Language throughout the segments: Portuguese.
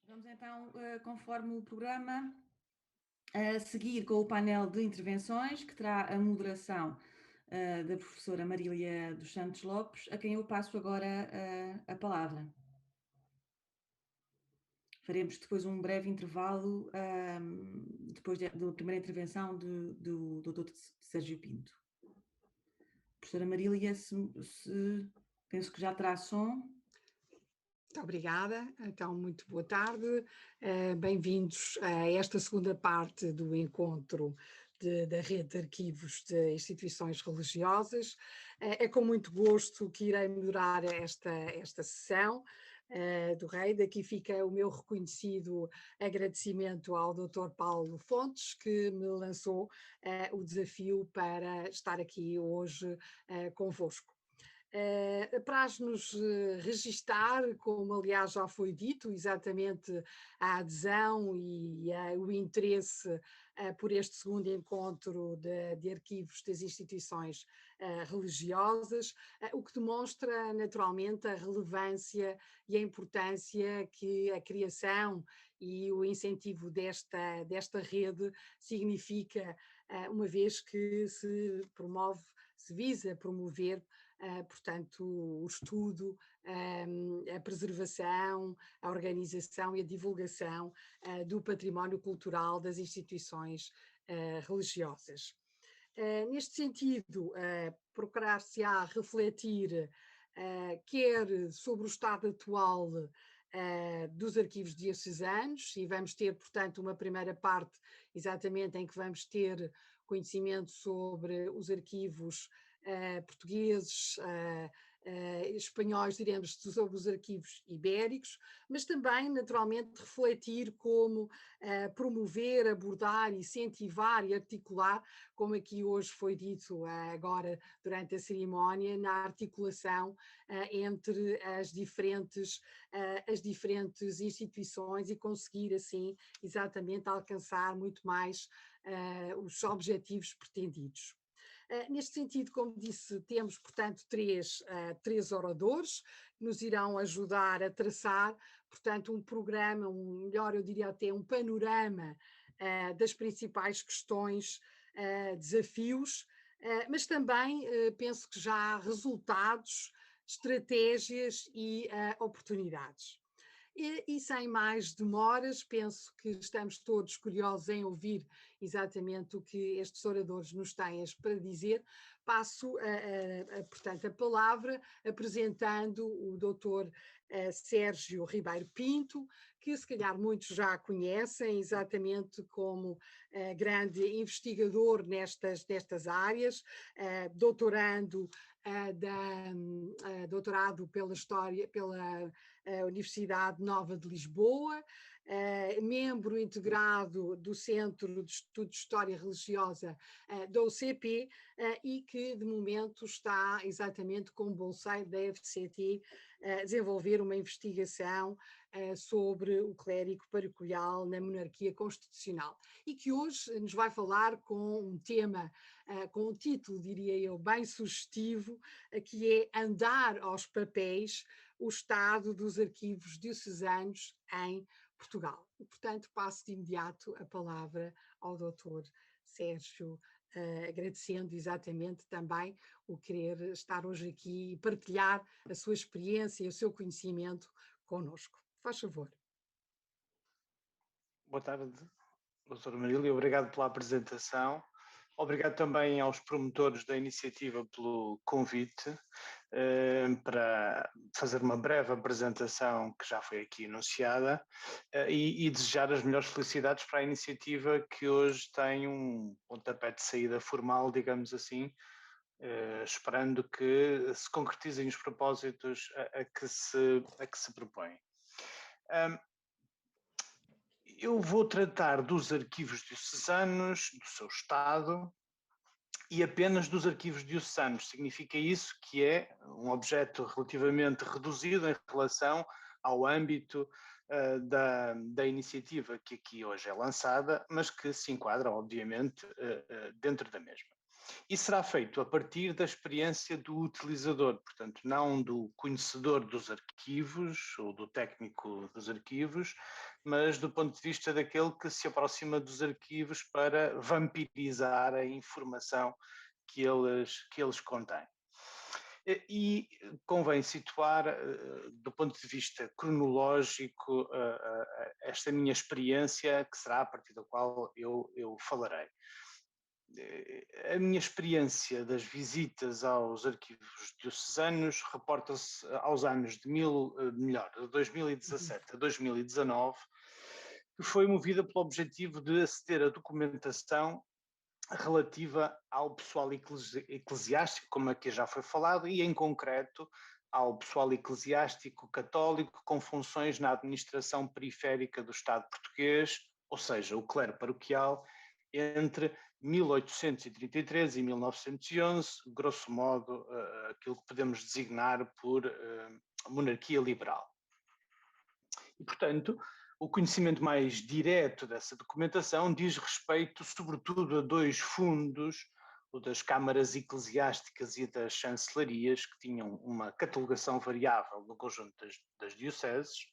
Vamos então, conforme o programa, seguir com o painel de intervenções, que terá a moderação da professora Marília dos Santos Lopes, a quem eu passo agora a palavra. Faremos depois um breve intervalo, depois da primeira intervenção do Dr. Sérgio Pinto. Professora Marília, penso que já terá som. Muito obrigada. Então, muito boa tarde. Bem-vindos a esta segunda parte do encontro da Rede de Arquivos de Instituições Religiosas. É com muito gosto que irei moderar esta sessão do REI. Daqui fica o meu reconhecido agradecimento ao Dr. Paulo Fontes, que me lançou o desafio para estar aqui hoje convosco. Apraz-nos registar, como aliás já foi dito, exatamente a adesão e o interesse por este segundo encontro de arquivos das instituições religiosas, o que demonstra naturalmente a relevância e a importância que a criação e o incentivo desta rede significa, uma vez que se visa promover portanto, o estudo, a preservação, a organização e a divulgação do património cultural das instituições religiosas. Neste sentido, procurar-se-á refletir quer sobre o estado atual dos arquivos diocesanos, e vamos ter, portanto, uma primeira parte exatamente em que vamos ter conhecimento sobre os arquivos portugueses, espanhóis, diremos, sobre os arquivos ibéricos, mas também, naturalmente, refletir como promover, abordar, incentivar e articular, como aqui hoje foi dito agora durante a cerimónia, na articulação entre as diferentes instituições e conseguir, assim, exatamente alcançar muito mais os objetivos pretendidos. Neste sentido, como disse, temos, portanto, três oradores que nos irão ajudar a traçar, portanto, um programa, melhor eu diria até um panorama das principais questões, desafios, mas também penso que já há resultados, estratégias e oportunidades. E sem mais demoras, penso que estamos todos curiosos em ouvir exatamente o que estes oradores nos têm para dizer. Passo, portanto, a palavra apresentando o Dr. Sérgio Ribeiro Pinto, que se calhar muitos já conhecem exatamente como grande investigador nestas áreas, doutorado pela Universidade Nova de Lisboa, membro integrado do Centro de Estudos de História Religiosa da UCP e que de momento está exatamente como bolseiro da FCT a desenvolver uma investigação sobre o clérigo paroquial na monarquia constitucional e que hoje nos vai falar com um tema, com um título, diria eu, bem sugestivo, que é Andar aos Papéis, o estado dos arquivos diocesanos em Portugal. E, portanto, passo de imediato a palavra ao Dr. Sérgio, agradecendo exatamente também o querer estar hoje aqui e partilhar a sua experiência e o seu conhecimento connosco. Faz favor. Boa tarde, doutora Marília, obrigado pela apresentação. Obrigado também aos promotores da iniciativa pelo convite para fazer uma breve apresentação que já foi aqui anunciada e desejar as melhores felicidades para a iniciativa que hoje tem um pontapé de saída formal, digamos assim, esperando que se concretizem os propósitos a que se propõem. Eu vou tratar dos arquivos diocesanos, do seu estado e apenas dos arquivos diocesanos. Significa isso que é um objeto relativamente reduzido em relação ao âmbito da iniciativa que aqui hoje é lançada, mas que se enquadra, obviamente, dentro da mesma. E será feito a partir da experiência do utilizador, portanto, não do conhecedor dos arquivos ou do técnico dos arquivos, mas do ponto de vista daquele que se aproxima dos arquivos para vampirizar a informação que eles contêm. E convém situar, do ponto de vista cronológico, esta minha experiência, que será a partir da qual eu falarei. A minha experiência das visitas aos arquivos diocesanos reporta-se aos anos de 2017 a 2019, que foi movida pelo objetivo de aceder à documentação relativa ao pessoal eclesiástico, como aqui já foi falado, e em concreto ao pessoal eclesiástico católico com funções na administração periférica do Estado português, ou seja, o clero paroquial, entre 1833 e 1911, grosso modo, aquilo que podemos designar por monarquia liberal. E, portanto, o conhecimento mais direto dessa documentação diz respeito, sobretudo, a dois fundos, o das câmaras eclesiásticas e das chancelarias, que tinham uma catalogação variável no conjunto das dioceses,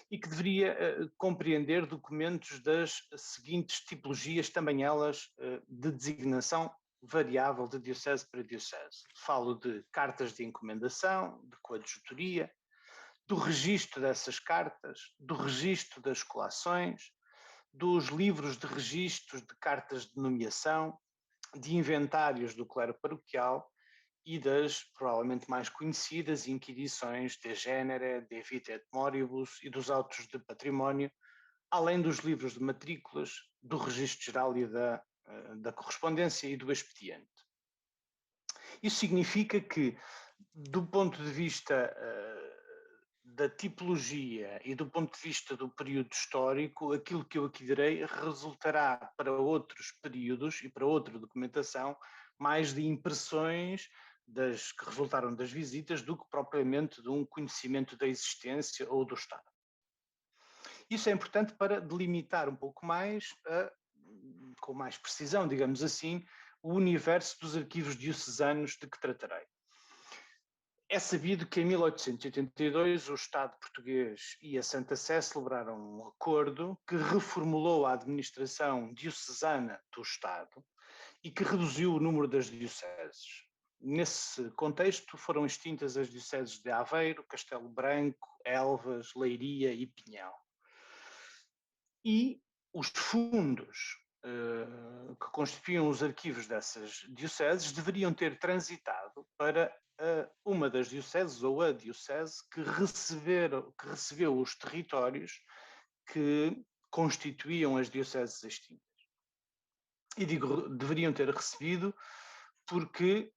e que deveria compreender documentos das seguintes tipologias, também elas de designação variável de diocese para diocese. Falo de cartas de encomendação, de coadjutoria, do registro dessas cartas, do registro das colações, dos livros de registros de cartas de nomeação, de inventários do clero paroquial e das provavelmente mais conhecidas inquirições de genere, de vita et moribus e dos autos de património, além dos livros de matrículas, do registro geral e da correspondência e do expediente. Isso significa que, do ponto de vista da tipologia e do ponto de vista do período histórico, aquilo que eu aqui direi resultará para outros períodos e para outra documentação mais de impressões das que resultaram das visitas do que propriamente de um conhecimento da existência ou do estado. Isso é importante para delimitar um pouco mais, com mais precisão, digamos assim, o universo dos arquivos diocesanos de que tratarei. É sabido que em 1882 o Estado português e a Santa Sé celebraram um acordo que reformulou a administração diocesana do Estado e que reduziu o número das dioceses. Nesse contexto foram extintas as dioceses de Aveiro, Castelo Branco, Elvas, Leiria e Pinhão. E os fundos que constituíam os arquivos dessas dioceses deveriam ter transitado para uma das dioceses ou a diocese que recebeu os territórios que constituíam as dioceses extintas. E digo deveriam ter recebido porque,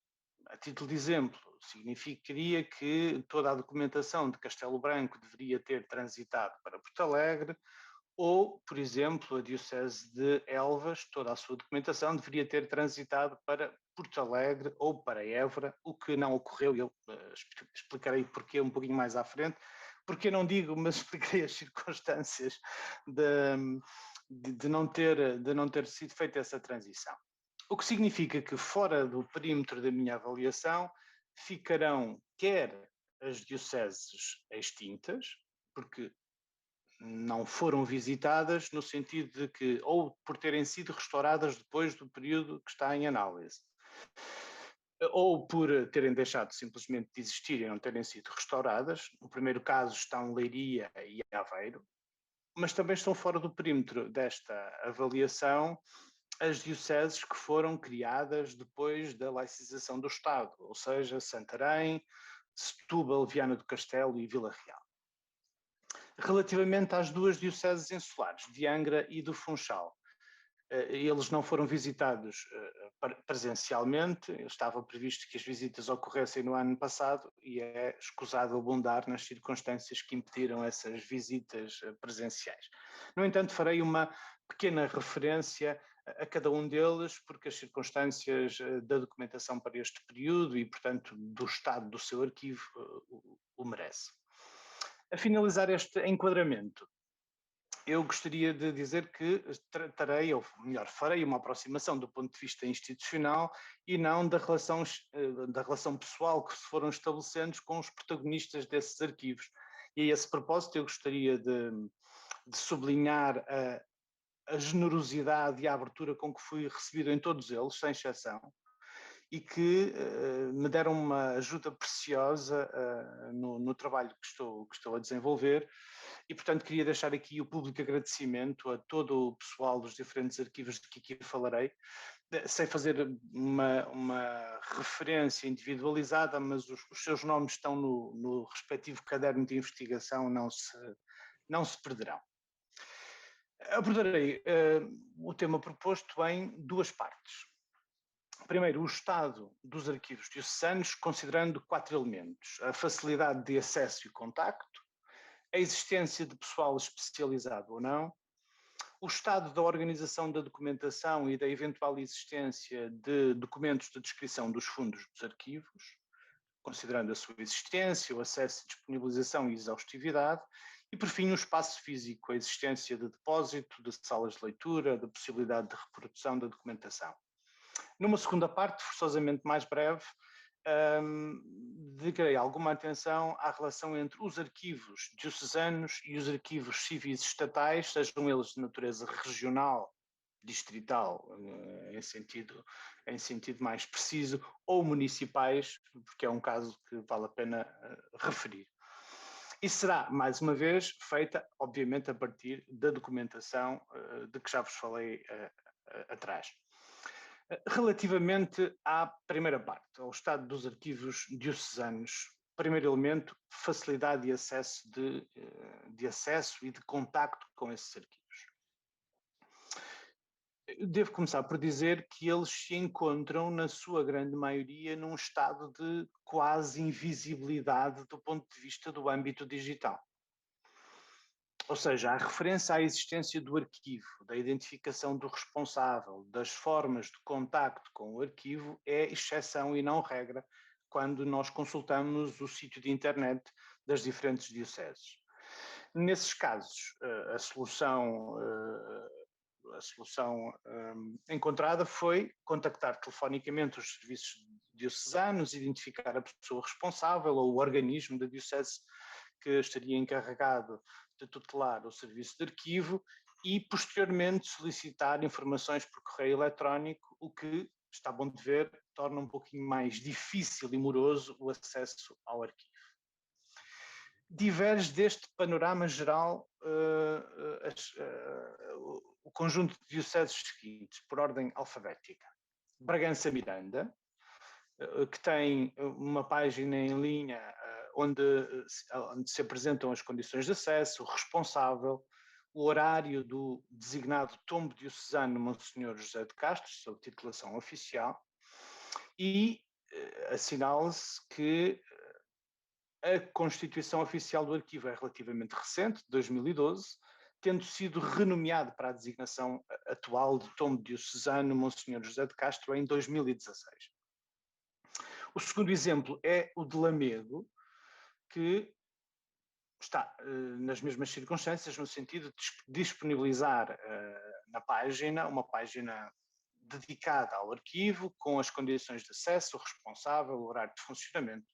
a título de exemplo, significaria que toda a documentação de Castelo Branco deveria ter transitado para Porto Alegre, ou, por exemplo, a Diocese de Elvas, toda a sua documentação deveria ter transitado para Porto Alegre ou para Évora, o que não ocorreu, e eu explicarei porquê um pouquinho mais à frente, porque não digo, mas explicarei as circunstâncias de não ter sido feita essa transição. O que significa que fora do perímetro da minha avaliação ficarão quer as dioceses extintas, porque não foram visitadas no sentido de que, ou por terem sido restauradas depois do período que está em análise, ou por terem deixado simplesmente de existir e não terem sido restauradas. No primeiro caso estão Leiria e Aveiro, mas também estão fora do perímetro desta avaliação as dioceses que foram criadas depois da laicização do Estado, ou seja, Santarém, Setúbal, Viana do Castelo e Vila Real. Relativamente às duas dioceses insulares, de Angra e do Funchal, eles não foram visitados presencialmente, estava previsto que as visitas ocorressem no ano passado e é escusado abundar nas circunstâncias que impediram essas visitas presenciais. No entanto, farei uma pequena referência a cada um deles, porque as circunstâncias da documentação para este período e, portanto, do estado do seu arquivo o merece. A finalizar este enquadramento, eu gostaria de dizer que tratarei, ou melhor, farei uma aproximação do ponto de vista institucional e não da relação pessoal que se foram estabelecendo com os protagonistas desses arquivos. E a esse propósito eu gostaria de sublinhar a generosidade e a abertura com que fui recebido em todos eles, sem exceção, e que me deram uma ajuda preciosa no trabalho que estou a desenvolver. E, portanto, queria deixar aqui o público agradecimento a todo o pessoal dos diferentes arquivos de que aqui falarei, sem fazer uma referência individualizada, mas os seus nomes estão no respectivo caderno de investigação, não se perderão. Abordarei o tema proposto em duas partes. Primeiro, o estado dos arquivos diocesanos, considerando 4 elementos: a facilidade de acesso e contacto, a existência de pessoal especializado ou não, o estado da organização da documentação e da eventual existência de documentos de descrição dos fundos dos arquivos, considerando a sua existência, o acesso, disponibilização e exaustividade, e por fim o espaço físico, a existência de depósito, de salas de leitura, da possibilidade de reprodução da documentação. Numa segunda parte, forçosamente mais breve, dedicarei alguma atenção à relação entre os arquivos diocesanos e os arquivos civis estatais, sejam eles de natureza regional, distrital, em sentido mais preciso, ou municipais, porque é um caso que vale a pena referir. E será, mais uma vez, feita, obviamente, a partir da documentação de que já vos falei atrás. Relativamente à primeira parte, ao estado dos arquivos diocesanos, primeiro elemento, facilidade de acesso e de contacto com esses arquivos. Eu devo começar por dizer que eles se encontram, na sua grande maioria, num estado de quase invisibilidade do ponto de vista do âmbito digital. Ou seja, a referência à existência do arquivo, da identificação do responsável, das formas de contacto com o arquivo é exceção e não regra quando nós consultamos o sítio de internet das diferentes dioceses. Nesses casos, a solução encontrada foi contactar telefonicamente os serviços diocesanos, identificar a pessoa responsável ou o organismo da diocese que estaria encarregado de tutelar o serviço de arquivo e, posteriormente, solicitar informações por correio eletrónico, o que, está bom de ver, torna um pouquinho mais difícil e moroso o acesso ao arquivo. Diverge deste panorama geral o conjunto de dioceses seguintes, por ordem alfabética. Bragança Miranda, que tem uma página em linha onde se apresentam as condições de acesso, o responsável, o horário do designado tombo diocesano Monsenhor José de Castro, sob titulação oficial, e assinala-se que a constituição oficial do arquivo é relativamente recente, de 2012, tendo sido renomeado para a designação atual de tombo diocesano Monsenhor José de Castro em 2016. O segundo exemplo é o de Lamego, que está nas mesmas circunstâncias, no sentido de disponibilizar na página, uma página dedicada ao arquivo, com as condições de acesso, o responsável, o horário de funcionamento.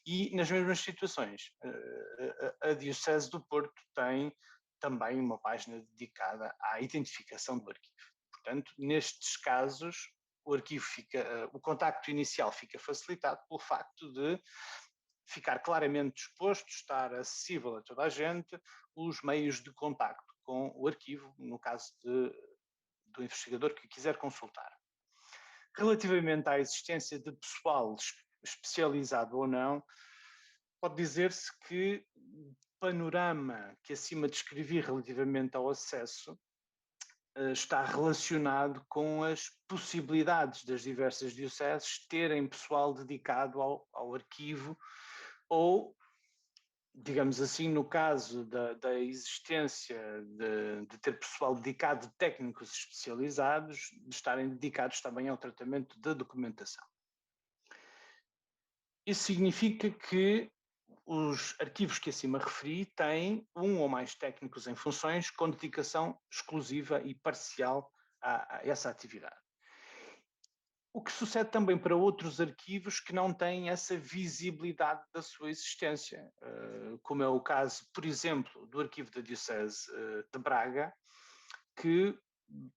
E nas mesmas situações, a Diocese do Porto tem também uma página dedicada à identificação do arquivo. Portanto, nestes casos, o contacto inicial fica facilitado pelo facto de ficar claramente exposto, estar acessível a toda a gente, os meios de contacto com o arquivo, no caso do investigador que quiser consultar. Relativamente à existência de pessoal especializado ou não, pode dizer-se que o panorama que acima descrevi relativamente ao acesso está relacionado com as possibilidades das diversas dioceses terem pessoal dedicado ao arquivo ou, digamos assim, no caso da existência de ter pessoal dedicado, técnicos especializados, de estarem dedicados também ao tratamento da documentação. Isso significa que Os arquivos que acima referi têm um ou mais técnicos em funções com dedicação exclusiva e parcial a essa atividade. O que sucede também para outros arquivos que não têm essa visibilidade da sua existência, como é o caso, por exemplo, do arquivo da Diocese de Braga, que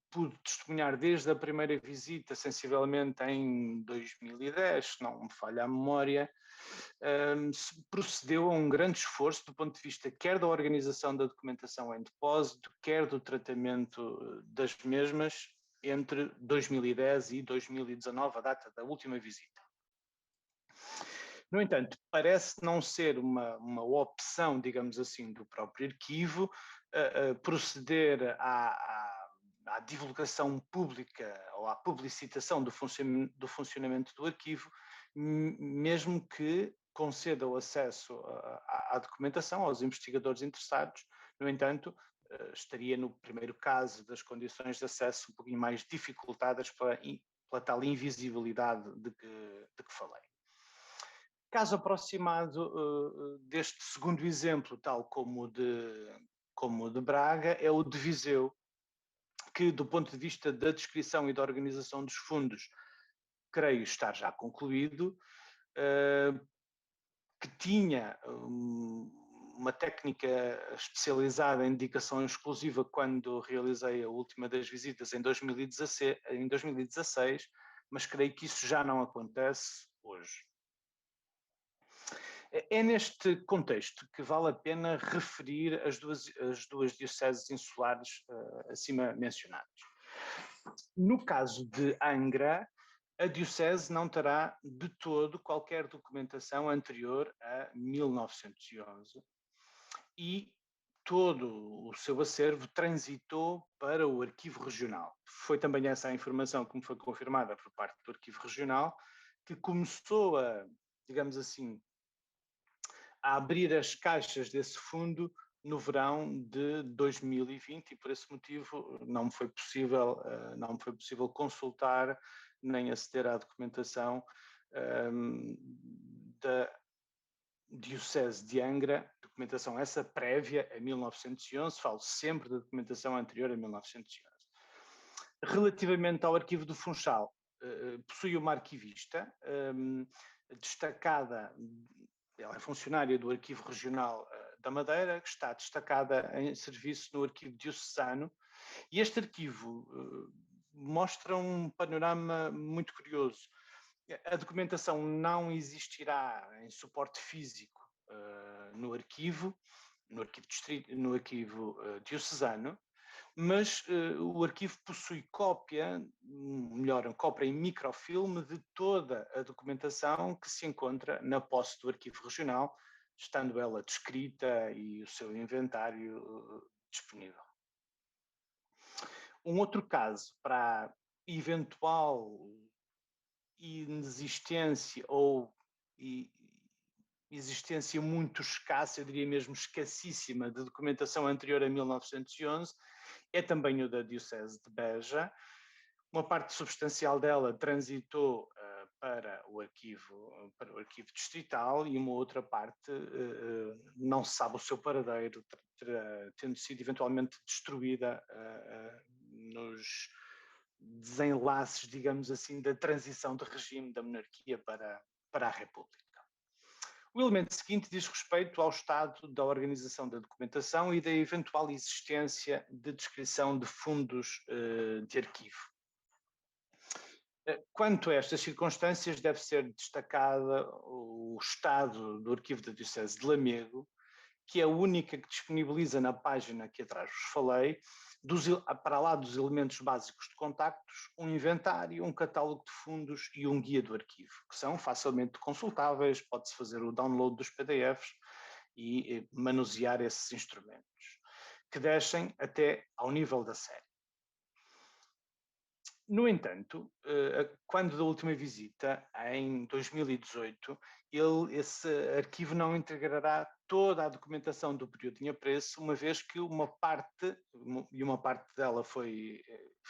pude testemunhar desde a primeira visita, sensivelmente em 2010, se não me falha a memória, procedeu a um grande esforço do ponto de vista quer da organização da documentação em depósito, quer do tratamento das mesmas, entre 2010 e 2019, a data da última visita. No entanto, parece não ser uma opção, digamos assim, do próprio arquivo proceder à divulgação pública ou à publicitação do funcionamento do arquivo, mesmo que conceda o acesso à documentação aos investigadores interessados. No entanto, estaria no primeiro caso das condições de acesso um pouquinho mais dificultadas pela tal invisibilidade de que falei. Caso aproximado deste segundo exemplo, tal como o de Braga, é o de Viseu, que do ponto de vista da descrição e da organização dos fundos, creio estar já concluído, que tinha uma técnica especializada em dedicação exclusiva quando realizei a última das visitas em 2016, mas creio que isso já não acontece hoje. É neste contexto que vale a pena referir as duas dioceses insulares acima mencionadas. No caso de Angra, a diocese não terá de todo qualquer documentação anterior a 1911 e todo o seu acervo transitou para o arquivo regional. Foi também essa a informação que me foi confirmada por parte do arquivo regional, que começou a, digamos assim, a abrir as caixas desse fundo no verão de 2020 e por esse motivo não me foi possível consultar nem aceder à documentação da Diocese de Angra, documentação essa prévia a 1911, falo sempre da documentação anterior a 1911. Relativamente ao arquivo do Funchal, possui uma arquivista destacada. Ela é funcionária do Arquivo Regional da Madeira, que está destacada em serviço no Arquivo Diocesano, e este arquivo mostra um panorama muito curioso. A documentação não existirá em suporte físico no arquivo diocesano, mas o arquivo possui cópia em microfilme de toda a documentação que se encontra na posse do arquivo regional, estando ela descrita e o seu inventário disponível. Um outro caso para eventual inexistência ou existência muito escassa, eu diria mesmo escassíssima, de documentação anterior a 1911, é também o da Diocese de Beja. Uma parte substancial dela transitou para o arquivo distrital e uma outra parte não se sabe o seu paradeiro, tendo sido eventualmente destruída nos desenlaces, digamos assim, da transição de regime da monarquia para a República. O elemento seguinte diz respeito ao estado da organização da documentação e da eventual existência de descrição de fundos de arquivo. Quanto a estas circunstâncias, deve ser destacada o estado do arquivo da Diocese de Lamego, que é a única que disponibiliza na página que atrás vos falei, para lá dos elementos básicos de contactos, um inventário, um catálogo de fundos e um guia do arquivo, que são facilmente consultáveis, pode-se fazer o download dos PDFs e manusear esses instrumentos, que descem até ao nível da série. No entanto, quando da última visita, em 2018, esse arquivo não integrará toda a documentação do período de apreço, uma vez que uma parte dela foi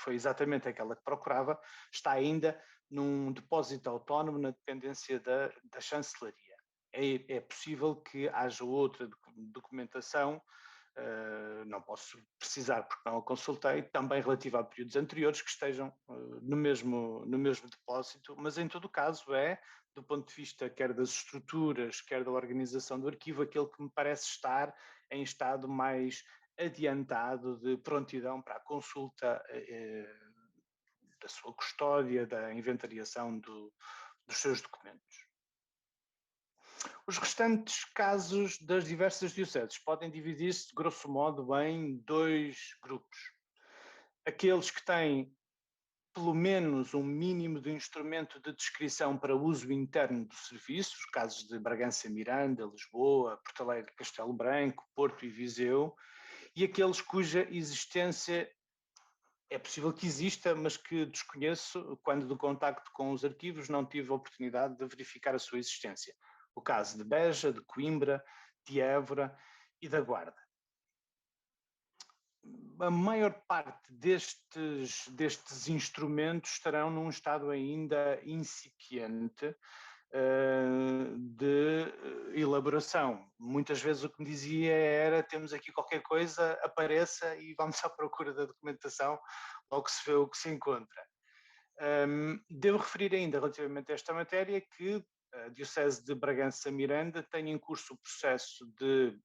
exatamente aquela que procurava, está ainda num depósito autónomo na dependência da chancelaria. é possível que haja outra documentação, não posso precisar porque não a consultei, também relativa a períodos anteriores que estejam no mesmo depósito, mas em todo o caso do ponto de vista quer das estruturas, quer da organização do arquivo, aquele que me parece estar em estado mais adiantado de prontidão para a consulta da sua custódia, da inventariação dos seus documentos. Os restantes casos das diversas dioceses podem dividir-se, grosso modo, em 2 grupos. Aqueles que têm pelo menos um mínimo de instrumento de descrição para uso interno do serviço, os casos de Bragança e Miranda, Lisboa, Porto Alegre, Castelo Branco, Porto e Viseu, e aqueles cuja existência é possível que exista, mas que desconheço, quando do contacto com os arquivos não tive a oportunidade de verificar a sua existência. O caso de Beja, de Coimbra, de Évora e da Guarda. A maior parte destes instrumentos estarão num estado ainda incipiente de elaboração. Muitas vezes o que me dizia era: temos aqui qualquer coisa, apareça e vamos à procura da documentação, logo se vê o que se encontra. Devo referir ainda relativamente a esta matéria que a Diocese de Bragança-Miranda tem em curso o processo de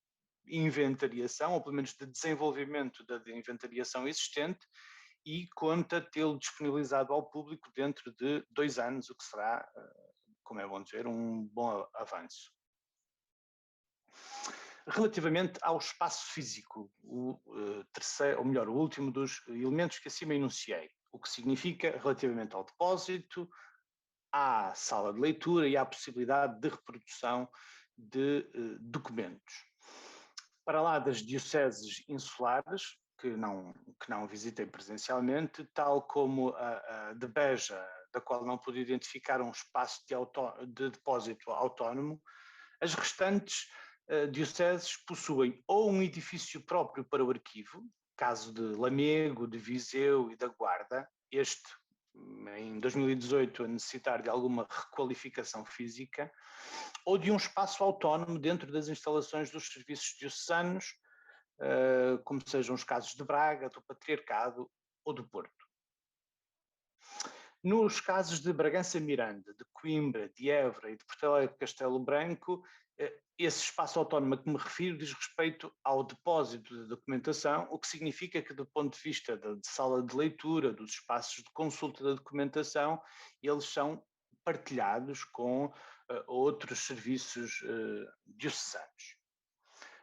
inventariação, ou pelo menos de desenvolvimento da inventariação existente, e conta tê-lo disponibilizado ao público dentro de 2 anos, o que será, como é bom dizer, um bom avanço. Relativamente ao espaço físico, o último dos elementos que acima enunciei, o que significa relativamente ao depósito, à sala de leitura e à possibilidade de reprodução de documentos. Para lá das dioceses insulares, que não visitei presencialmente, tal como a de Beja, da qual não pude identificar um espaço de depósito autónomo, as restantes dioceses possuem ou um edifício próprio para o arquivo, caso de Lamego, de Viseu e da Guarda, este em 2018 a necessitar de alguma requalificação física, ou de um espaço autónomo dentro das instalações dos serviços diocesanos, como sejam os casos de Braga, do Patriarcado ou do Porto. Nos casos de Bragança-Miranda, de Coimbra, de Évora e de Porto Alegre, Castelo Branco, esse espaço autónomo a que me refiro diz respeito ao depósito de documentação, o que significa que, do ponto de vista de sala de leitura, dos espaços de consulta da documentação, eles são partilhados com outros serviços diocesanos.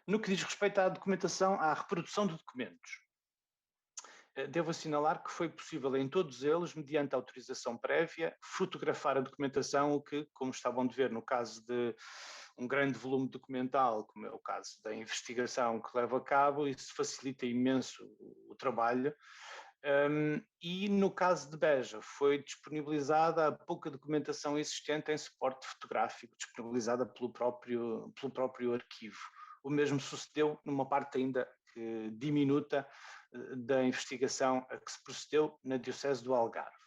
No que diz respeito à documentação, à reprodução de documentos, devo assinalar que foi possível em todos eles, mediante autorização prévia, fotografar a documentação, o que, como estavam de ver no caso de um grande volume documental, como é o caso da investigação que leva a cabo, isso facilita imenso o trabalho. E no caso de Beja, foi disponibilizada a pouca documentação existente em suporte fotográfico, disponibilizada pelo próprio arquivo. O mesmo sucedeu numa parte ainda diminuta da investigação a que se procedeu na Diocese do Algarve.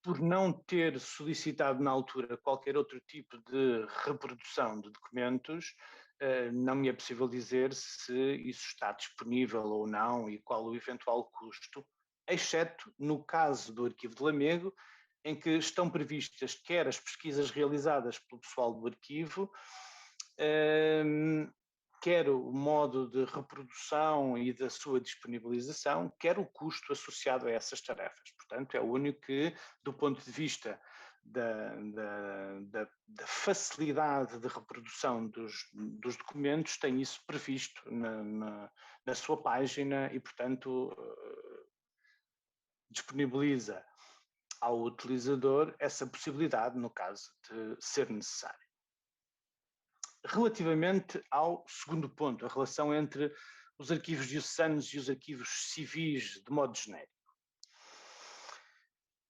Por não ter solicitado na altura qualquer outro tipo de reprodução de documentos, não me é possível dizer se isso está disponível ou não e qual o eventual custo, exceto no caso do Arquivo de Lamego, em que estão previstas quer as pesquisas realizadas pelo pessoal do arquivo, quer o modo de reprodução e da sua disponibilização, quer o custo associado a essas tarefas. Portanto, é o único que, do ponto de vista da facilidade de reprodução dos documentos, tem isso previsto na sua página e, portanto, disponibiliza ao utilizador essa possibilidade no caso de ser necessário. Relativamente ao segundo ponto, a relação entre os arquivos diocesanos e os arquivos civis de modo genérico.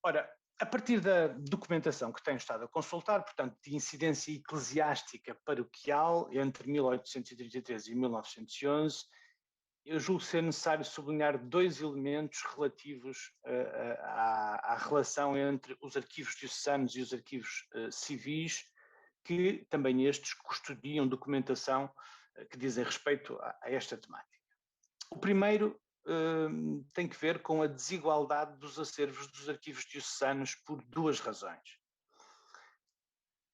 Ora, a partir da documentação que tenho estado a consultar, portanto, de incidência eclesiástica paroquial entre 1833 e 1911, eu julgo ser necessário sublinhar 2 elementos relativos à relação entre os arquivos diocesanos e os arquivos civis, que também estes custodiam documentação que dizem respeito a esta temática. O primeiro tem que ver com a desigualdade dos acervos dos arquivos diocesanos por duas razões.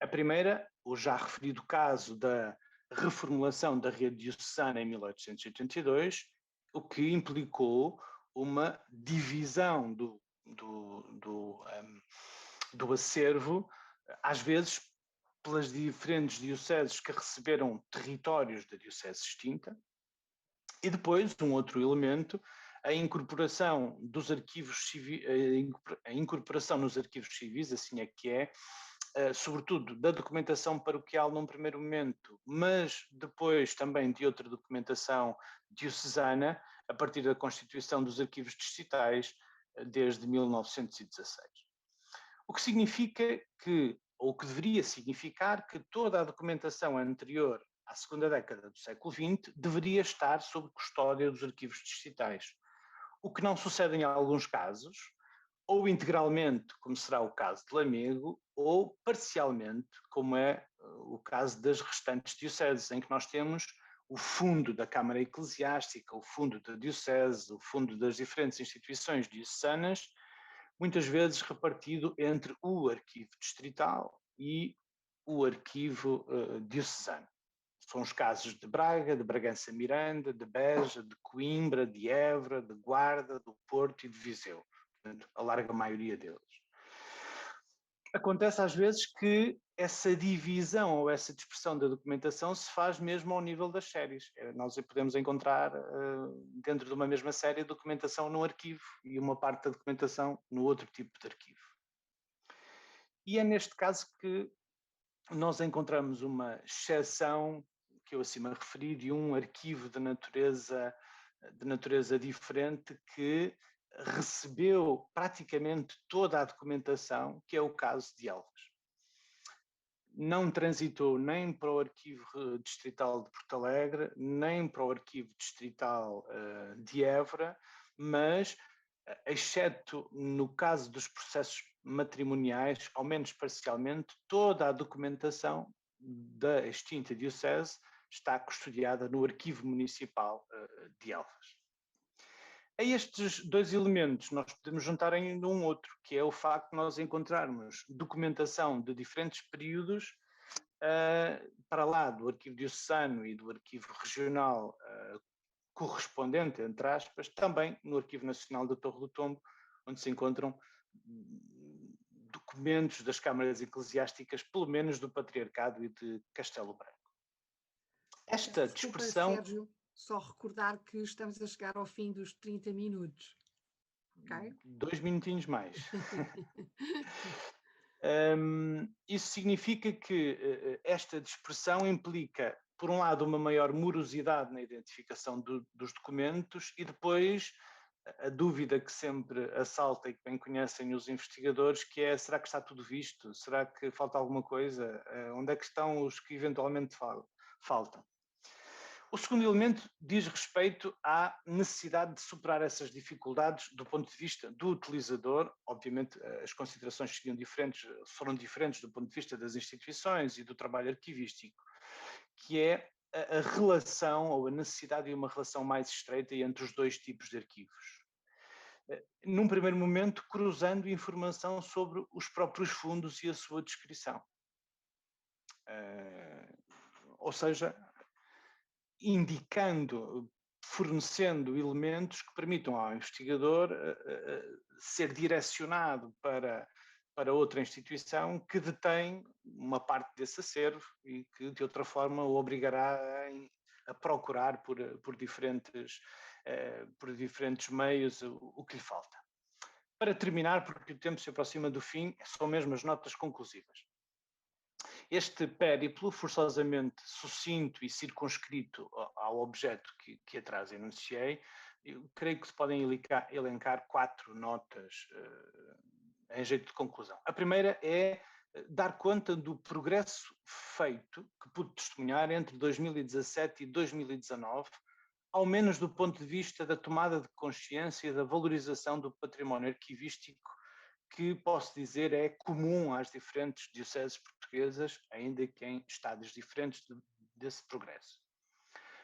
A primeira, o já referido caso da reformulação da rede diocesana em 1882, o que implicou uma divisão do acervo, às vezes pelas diferentes dioceses que receberam territórios da diocese extinta, e depois um outro elemento, a incorporação dos arquivos civis, a incorporação nos arquivos civis, assim é que é, sobretudo da documentação paroquial num primeiro momento, mas depois também de outra documentação diocesana, a partir da constituição dos arquivos distritais desde 1916. O que significa que, ou que deveria significar, que toda a documentação anterior à segunda década do século XX deveria estar sob custódia dos arquivos distritais, o que não sucede em alguns casos, ou integralmente, como será o caso de Lamego, ou parcialmente, como é o caso das restantes dioceses, em que nós temos o fundo da Câmara Eclesiástica, o fundo da diocese, o fundo das diferentes instituições diocesanas, muitas vezes repartido entre o arquivo distrital e o arquivo diocesano. São os casos de Braga, de Bragança Miranda, de Beja, de Coimbra, de Évora, de Guarda, do Porto e de Viseu. Portanto, a larga maioria deles. Acontece às vezes que essa divisão ou essa dispersão da documentação se faz mesmo ao nível das séries. Nós podemos encontrar dentro de uma mesma série documentação num arquivo e uma parte da documentação no outro tipo de arquivo. E é neste caso que nós encontramos uma exceção que eu acima referi de um arquivo de natureza diferente que recebeu praticamente toda a documentação, que é o caso de Elvas. Não transitou nem para o arquivo distrital de Porto Alegre, nem para o arquivo distrital de Évora, mas, exceto no caso dos processos matrimoniais, ao menos parcialmente, toda a documentação da extinta diocese está custodiada no arquivo municipal de Elvas. A estes dois elementos nós podemos juntar ainda um outro, que é o facto de nós encontrarmos documentação de diferentes períodos para lá do arquivo diocesano e do arquivo regional correspondente, entre aspas, também no Arquivo Nacional da Torre do Tombo, onde se encontram documentos das câmaras eclesiásticas, pelo menos do Patriarcado e de Castelo Branco. Esta dispersão... Sérgio, só recordar que estamos a chegar ao fim dos 30 minutos. Okay? 2 minutinhos mais. Isso significa que esta dispersão implica, por um lado, uma maior morosidade na identificação dos documentos e depois a dúvida que sempre assalta e que bem conhecem os investigadores, que é: será que está tudo visto? Será que falta alguma coisa? Onde é que estão os que eventualmente faltam? O segundo elemento diz respeito à necessidade de superar essas dificuldades do ponto de vista do utilizador. Obviamente as considerações foram diferentes do ponto de vista das instituições e do trabalho arquivístico, que é a relação ou a necessidade de uma relação mais estreita entre os dois tipos de arquivos. Num primeiro momento, cruzando informação sobre os próprios fundos e a sua descrição. Ou seja, indicando, fornecendo elementos que permitam ao investigador ser direcionado para outra instituição que detém uma parte desse acervo e que, de outra forma, o obrigará a procurar por diferentes meios o que lhe falta. Para terminar, porque o tempo se aproxima do fim, são mesmo as notas conclusivas. Este périplo, forçosamente sucinto e circunscrito ao objeto que atrás enunciei, eu creio que se podem elencar 4 notas em jeito de conclusão. A primeira é dar conta do progresso feito, que pude testemunhar entre 2017 e 2019, ao menos do ponto de vista da tomada de consciência e da valorização do património arquivístico que posso dizer é comum às diferentes dioceses portuguesas, ainda que em estádios diferentes desse progresso.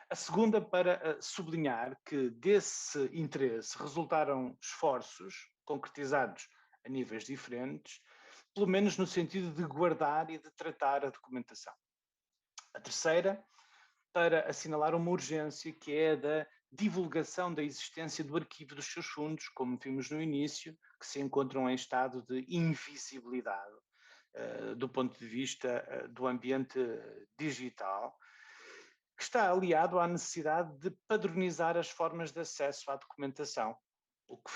A segunda, para sublinhar que desse interesse resultaram esforços concretizados a níveis diferentes, pelo menos no sentido de guardar e de tratar a documentação. A terceira, para assinalar uma urgência que é a da divulgação da existência do arquivo dos seus fundos, como vimos no início, que se encontram em estado de invisibilidade do ponto de vista do ambiente digital, que está aliado à necessidade de padronizar as formas de acesso à documentação, o que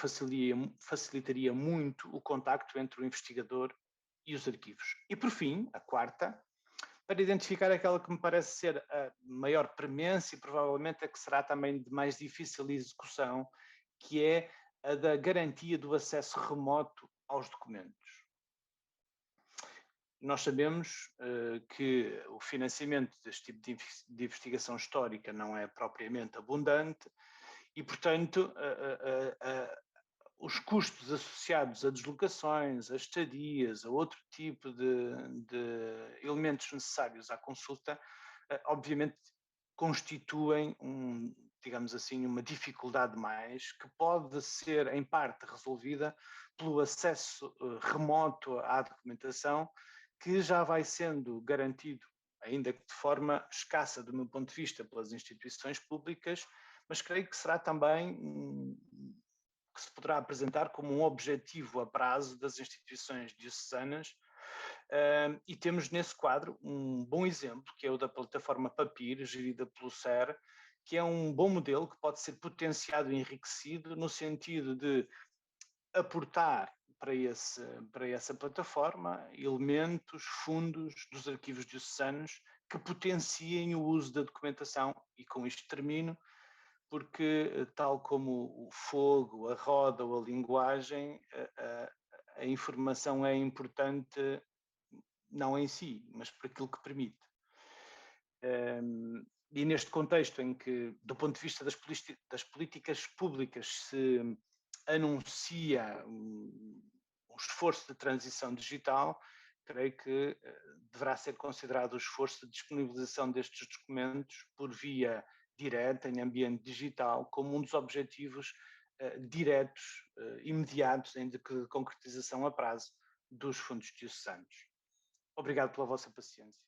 facilitaria muito o contacto entre o investigador e os arquivos. E por fim, a quarta, para identificar aquela que me parece ser a maior premência e provavelmente a que será também de mais difícil execução, que é a da garantia do acesso remoto aos documentos. Nós sabemos que o financiamento deste tipo de investigação histórica não é propriamente abundante e, portanto, os custos associados a deslocações, a estadias, a outro tipo de elementos necessários à consulta, obviamente constituem, digamos assim, uma dificuldade mais que pode ser, em parte, resolvida pelo acesso remoto à documentação, que já vai sendo garantido, ainda que de forma escassa do meu ponto de vista, pelas instituições públicas, mas creio que será também que se poderá apresentar como um objetivo a prazo das instituições diocesanas, e temos nesse quadro um bom exemplo, que é o da plataforma Papir, gerida pelo SER, que é um bom modelo que pode ser potenciado e enriquecido no sentido de aportar para essa plataforma elementos, fundos dos arquivos diocesanos que potenciem o uso da documentação, e com isto termino, porque tal como o fogo, a roda ou a linguagem, a informação é importante não em si, mas por aquilo que permite. E neste contexto em que, do ponto de vista das políticas públicas, se anuncia um esforço de transição digital, creio que deverá ser considerado o esforço de disponibilização destes documentos por via direta, em ambiente digital, como um dos objetivos diretos, imediatos, em de concretização a prazo dos fundos diocesanos. Obrigado pela vossa paciência.